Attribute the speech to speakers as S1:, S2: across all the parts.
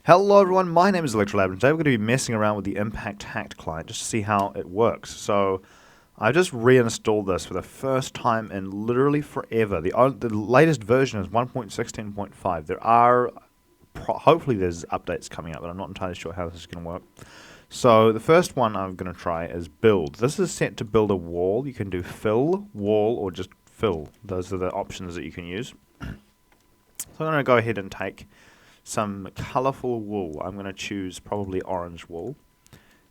S1: Hello everyone, my name is Olectralab, and today we're going to be messing around with the Impact Hacked client just to see how it works. So, I just reinstalled this for the first time in literally forever. The latest version is 1.16.5. There are, hopefully there's updates coming up, but I'm not entirely sure how this is going to work. So, the first one I'm going to try is build. This is set to build a wall. You can do fill, wall, or just fill. Those are the options that you can use. So I'm going to go ahead and take some colourful wool. I'm going to choose probably orange wool.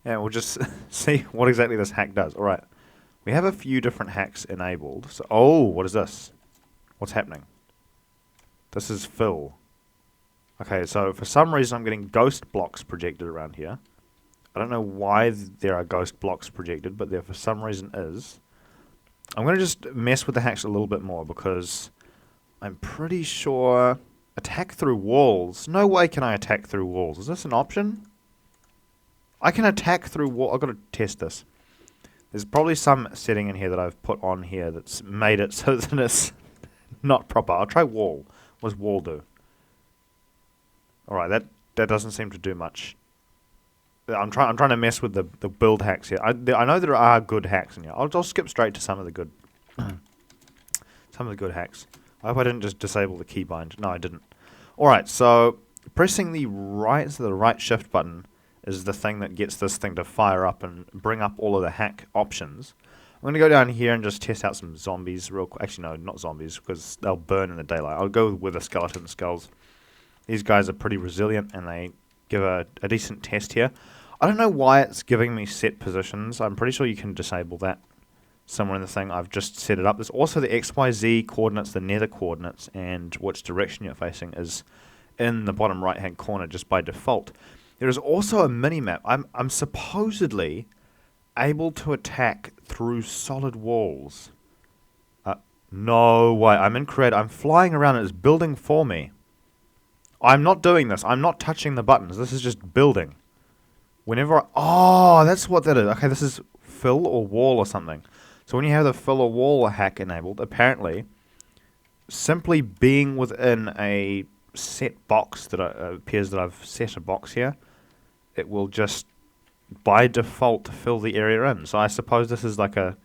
S1: And we'll just see what exactly this hack does. Alright, we have a few different hacks enabled. So, oh, what is this? What's happening? This is fill. Okay, so for some reason I'm getting ghost blocks projected around here. I don't know why there are ghost blocks projected, but there for some reason is. I'm going to just mess with the hacks a little bit more because I'm pretty sure attack through walls. No way can I attack through walls. Is this an option? I can attack through wall. I've got to test this. There's probably some setting in here that I've put on here that's made it so that it's not proper. I'll try wall. What does wall do? Alright, that doesn't seem to do much. I'm trying to mess with the build hacks here. I know there are good hacks in here. I'll skip straight to some of the good hacks. I hope I didn't just disable the keybind. No, I didn't. Alright, so pressing the right shift button is the thing that gets this thing to fire up and bring up all of the hack options. I'm going to go down here and just test out some zombies real quick. Actually, no, not zombies, because they'll burn in the daylight. I'll go with the skeleton skulls. These guys are pretty resilient, and they give a decent test here. I don't know why it's giving me set positions. I'm pretty sure you can disable that somewhere in the thing. I've just set it up. There's also the XYZ coordinates, the nether coordinates, and which direction you're facing is in the bottom right hand corner just by default. There is also a mini-map. I'm supposedly able to attack through solid walls. No way. I'm in create. I'm flying around and it's building for me. I'm not doing this. I'm not touching the buttons. This is just building. Oh, that's what that is. Okay, this is fill or wall or something. So when you have the fill or wall hack enabled, apparently, simply being within a set box that appears that I've set a box here, it will just, by default, fill the area in. So I suppose this is like a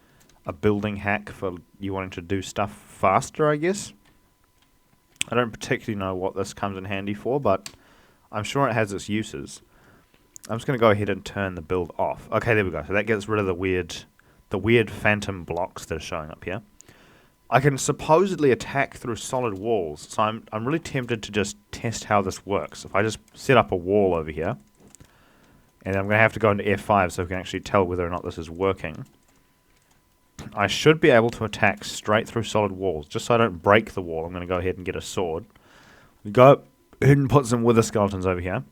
S1: building hack for you wanting to do stuff faster, I guess. I don't particularly know what this comes in handy for, but I'm sure it has its uses. I'm just going to go ahead and turn the build off. Okay, there we go. So that gets rid of the weird phantom blocks that are showing up here. I can supposedly attack through solid walls, so I'm really tempted to just test how this works. If I just set up a wall over here, and I'm going to have to go into F5 so we can actually tell whether or not this is working, I should be able to attack straight through solid walls. Just so I don't break the wall, I'm going to go ahead and get a sword. We go ahead and put some wither skeletons over here.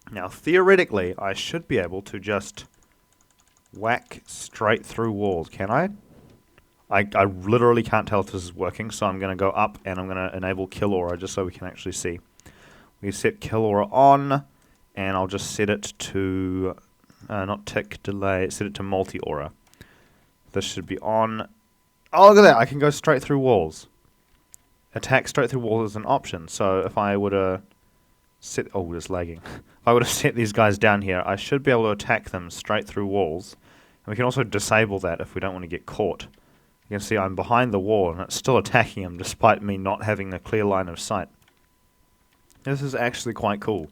S1: Now, theoretically, I should be able to just whack straight through walls, can I? I literally can't tell if this is working, so I'm going to go up and I'm going to enable kill aura just so we can actually see. We set kill aura on, and I'll just set it to, not tick delay, set it to multi-aura. This should be on. Oh, look at that, I can go straight through walls. Attack straight through walls is an option, so if I were to set, oh, it's lagging. If I would have set these guys down here, I should be able to attack them straight through walls. And we can also disable that if we don't want to get caught. You can see I'm behind the wall and it's still attacking them despite me not having a clear line of sight. This is actually quite cool.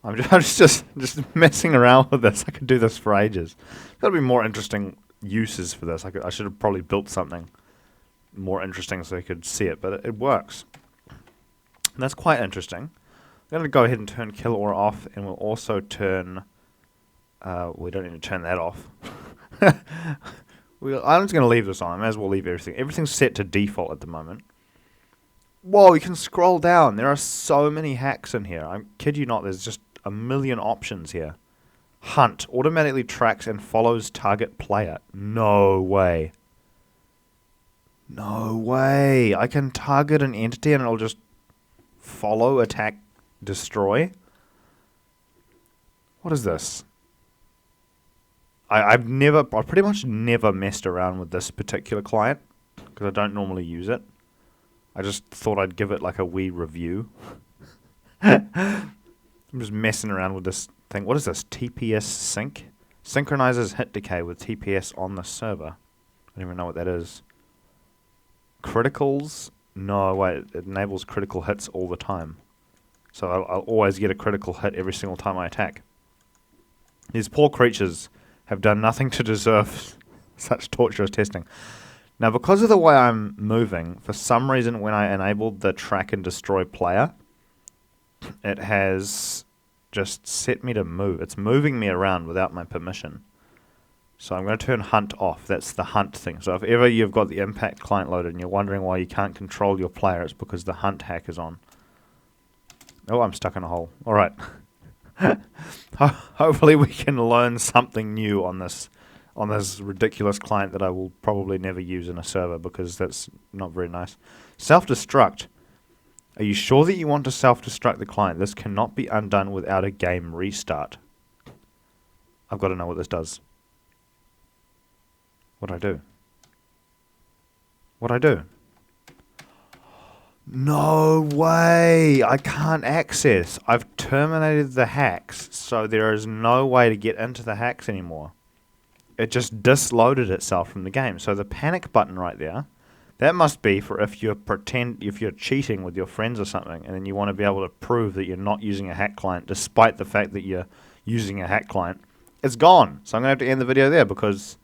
S1: I'm just messing around with this. I could do this for ages. There's got to be more interesting uses for this. I should have probably built something more interesting so you could see it, but it works. And that's quite interesting. I'm going to go ahead and turn kill aura off, and we'll also turn... we don't need to turn that off. I'm just going to leave this on. I may as well leave everything. Everything's set to default at the moment. Whoa, you can scroll down. There are so many hacks in here. I kid you not, there's just a million options here. Hunt. Automatically tracks and follows target player. No way. No way. I can target an entity and it'll just follow, attack, destroy. What is this? I've pretty much never messed around with this particular client because I don't normally use it. I just thought I'd give it like a wee review. I'm just messing around with this thing. What is this? TPS sync? Synchronizes hit decay with TPS on the server. I don't even know what that is. Criticals? No, wait. It enables critical hits all the time. So I'll always get a critical hit every single time I attack. These poor creatures have done nothing to deserve such torturous testing. Now, because of the way I'm moving, for some reason when I enabled the track and destroy player, it has just set me to move. It's moving me around without my permission. So I'm going to turn hunt off. That's the hunt thing. So if ever you've got the impact client loaded and you're wondering why you can't control your player, it's because the hunt hack is on. Oh, I'm stuck in a hole. Alright. Hopefully we can learn something new on this ridiculous client that I will probably never use in a server because that's not very nice. Self-destruct. Are you sure that you want to self-destruct the client? This cannot be undone without a game restart. I've got to know what this does. What'd I do? What'd I do? No way! I can't access. I've terminated the hacks, so there is no way to get into the hacks anymore. It just disloaded itself from the game. So the panic button right there, that must be for if you're cheating with your friends or something, and then you want to be able to prove that you're not using a hack client, despite the fact that you're using a hack client. It's gone. So I'm going to have to end the video there because,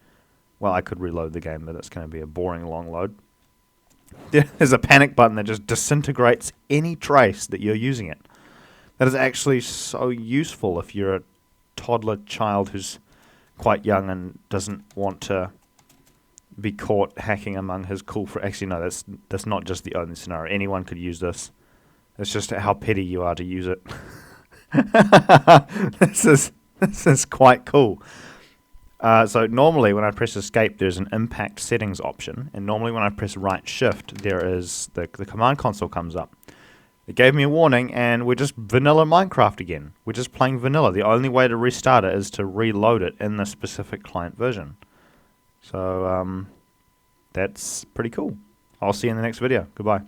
S1: well, I could reload the game, but it's going to be a boring long load. There's a panic button that just disintegrates any trace that you're using it. That is actually so useful if you're a toddler child who's quite young and doesn't want to be caught hacking among his cool friends. Actually, no, that's not just the only scenario. Anyone could use this. It's just how petty you are to use it. This is quite cool. So normally when I press escape there's an impact settings option, and normally when I press right shift there is the command console comes up. It gave me a warning and we're just vanilla Minecraft again. We're just playing vanilla. The only way to restart it is to reload it in the specific client version. So that's pretty cool. I'll see you in the next video. Goodbye.